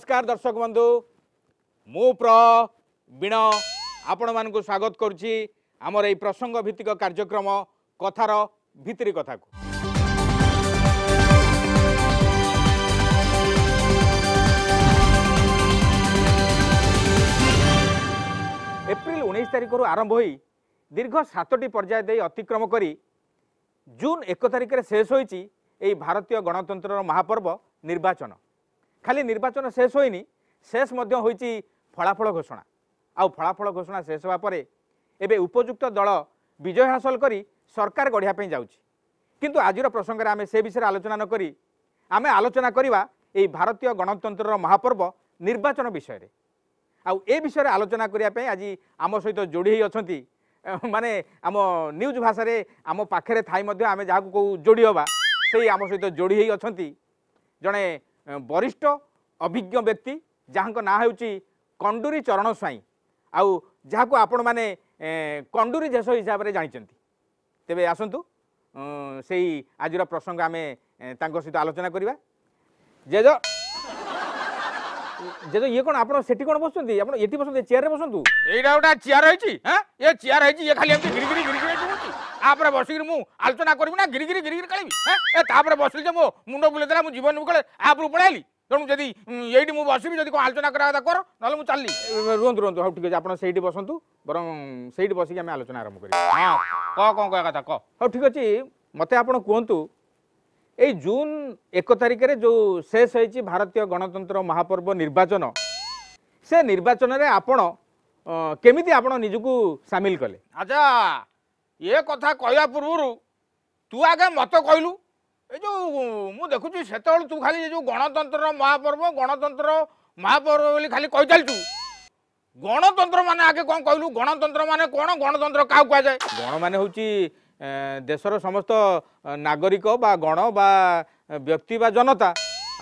नमस्कार दर्शक बंधु मु प्रवीण आपण मानक स्वागत करुच्ची आमर ये प्रसंग भित्तिक कार्यक्रम कथार भितरी कथा को। एप्रिल 19 तारिख आरंभ हो दीर्घ 7टी पर्याय दे अतिक्रम करी जून 1 तारिख में शेष होईची एई भारतीय गणतंत्र महापर्व निर्वाचन। खाली निर्वाचन शेष होइनी शेष मध्य होईची फलाफल घोषणा आउ फलाफल घोषणा शेष होगा परे एबे उपयुक्त दल विजय हासिल करी सरकार गढ़िया पे जाउची। किंतु आजिर प्रसंग में आम से विषय आलोचना न करी आमे आलोचना करिबा एई भारतीय गणतंत्र महापर्व निर्वाचन विषय रे। आउ ए विषय आलोचना करिया पे आज आम सहित जोड़ी ही अछंती माने आम न्यूज भाषा रे आम पाखरे थाई मध्य आमे जाहाको को जोड़ी हबा सेही आम सहित जोड़ी ही अछंती जणे वरिष्ठ अभिज्ञ व्यक्ति जहाँ ना होची कंडूरी चरण स्वाई आउ जहाँ आपण माने कंडूरी देश हिसाब से जानी तेबे आसंतु से आज प्रसंग आम सहित आलोचना करवा। जेज जेज ये कौन आप कौन बसुँच ये बस चेयर बसतु एटा गोटा चेयर है ये चेयर है ये खाली गिरी गिरी गिरी गिरी आपरे बसिक मु आलोचना करी ना गिरी गिरी गिरी गिरी काली बसिल मो मुंड बुलेदेला मु जीवन मुकले आप पड़ाइली तेणु जदि ये मुझे बसबी जब कौन आलोचना करा कर ना मुझे चलि रुहतु रुहतु हाँ ठीक अच्छे आप बसतु बर से बसिक आम आलोचना आरंभ कर कह कौन कह कथा कह हाँ ठीक अच्छे मत आप कहतु ये जून 1 तारिख में जो शेष होती भारतीय गणतंत्र महापर्व निर्वाचन से निर्वाचन में आपण केमिति आपण निजको सामिल कले। अच्छा ये कथा कहवा पूर्व तू आगे मत कहलु ये जो मु देखुची से तू खाली ये जो गणतंत्र महापर्व बोली खाली कही चलचु गणतंत्र माने आगे कौन कहलु गणतंत्र माने कौन गणतंत्र क्या कह जाए गण माने होची देशर समस्त नागरिक बा गण बा व्यक्ति बा जनता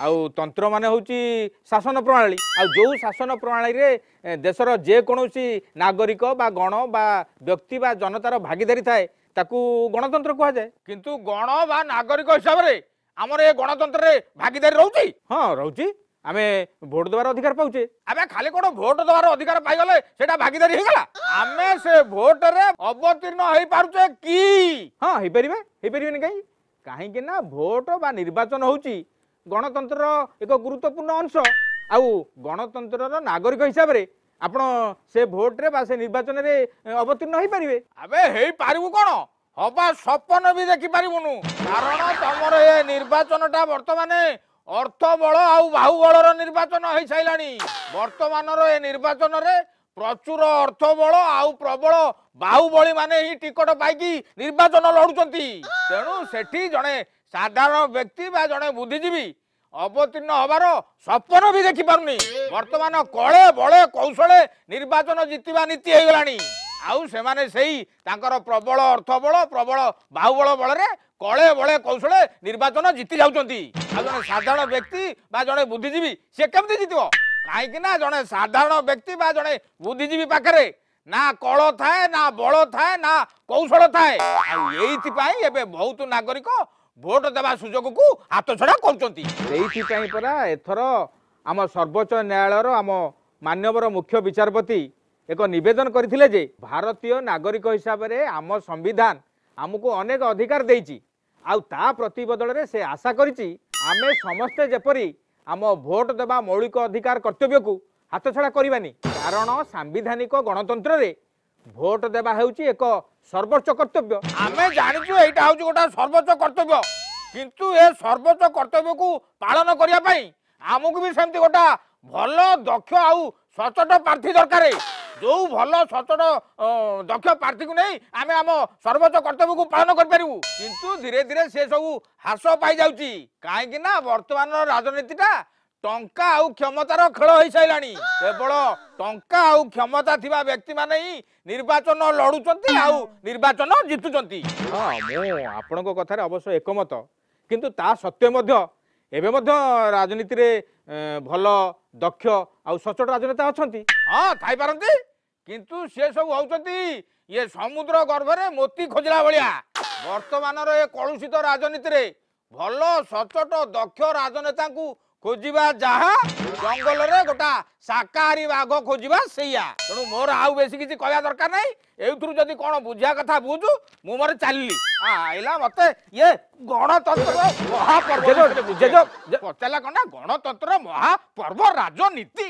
आउ तंत्र माने होची शासन प्रणाली आउ जो शासन प्रणाली रे देशर जे कोनोसी नागरिक बा गण बा व्यक्ति बा जनतार भागीदारी थाए ताकू गणतंत्र कह जाए। किंतु गण बा नागरिक हिसाब रे हमर ए गणतंत्र रे भागीदारी रहउची। हां रहउची आमे भोट देवार अधिकार पाउचे। आबे खाली कोन भोट देवार अधिकार पाइ गले सेटा भागीदारी हे गला आमे से भोट रे अवतीर्ण होई पारुचे की। हां हे परिबे नै काहे कि ना भोट बा निर्वाचन होउची गणतंत्र एक गुरुत्वपूर्ण अंश आउ गणतंत्र नागरिक हिसाब रे आपण से भोट रे बा से निर्वाचन रे अवतीर्ण होई परिबे। अबे हेई पारिबु कोन हबा सपन भी देखि पारिबुनु कारण तमर ए निर्वाचनटा वर्तमाने अर्थ बल आउ बाहुबलर निर्वाचन हो साइलानी वर्तमान ए निर्वाचन रे प्रचुर अर्थ बल आउ प्रबल बाहुबली माने ही टिकट पाइकी निर्वाचन लड़ुचंती तेणु सेठी जड़े साधारण व्यक्ति बा जड़े बुद्धिजीवी अवतीर्ण हबार सपन भी देखि पारुनी वर्तमान कले बले कौशले निर्वाचन जीतवा नीति हो गलानी आउ से माने सेही तांकर प्रबल अर्थ बल प्रबल बाहुबल बल रे कले बले कौशले निर्वाचन जीति जाउचंती आ जने साधारण व्यक्ति बा जने बुद्धिजीवी से केमति जीतबो काहे ना जने साधारण व्यक्ति बा जने बुद्धिजीवी पाखरे ना कल थाए ना बल थाए ना कौशल थाए आ एइथि पई एबे बहुत नागरिक भोट देवा सुजोग को हाथ छड़ा करचंती। एइथि पई परा एथर आम सर्वोच्च न्यायालयर आम माननीय मुख्य विचारपति एक निवेदन करथिले जे भारतीय नागरिक हिसाब रे आम संविधान आमको अनेक अधिकार देइची आउ ता प्रतिबदल रे से आशा करिची आमे समस्ते जेपरी आम भोट देवा मौलिक अधिकार कर्तव्य को हाथ छड़ा करबानी कारण सांविधानिक गणतंत्र रे भोट देवा हेउची एक सर्वोच्च कर्तव्य। आमे जानिछु एटा होउची गोटा सर्वोच्च कर्तव्य किंतु ए सर्वोच्च कर्तव्य को पालन करिया पई आमको भी सेमती गोटा भल दक्ष आउ सचोट प्रार्थी दरकार जो भल सचोट दक्ष प्रार्थी को नहीं आमे आम सर्वोच्च कर्तव्य को पालन कर परिबु किंतु धीरे धीरे से सब ह्रास पाई जाउची काहे कि ना वर्तमान राजनीतिटा टंका आउ क्षमतार खेल हो साइलानी केवल टंका आउ क्षमता थिबा व्यक्ति माने ही निर्वाचन लड़ुचंती आउ निर्वाचन जीतुचंती। हां मो आपनको कथारे अवश्य एकमत किंतु ता सत्य मध्य एबे मध्य राजनीति रे भल दक्ष आउ सचोट राजनेता अछंती। हां थाई पारंती किंतु से सब होउचंती ये समुद्र गर्भरे मोती खोजला भलिया वर्तमान रे कलुषित राजनीति रे भल सचोट दक्ष राजनेता को खोजिबा जहा जंगल रे गोटा शाकाहारी बाघ खोजिबा सैया तेणु मोर आउ बेसी किसी कहया दरकार नहीं एथुरु जदी कोन बुझिया कथा बुझु मु मोर चालली आइला मते ये गणतंत्र महापर्व पचाला कोना गणतंत्र महापर्व राजनीति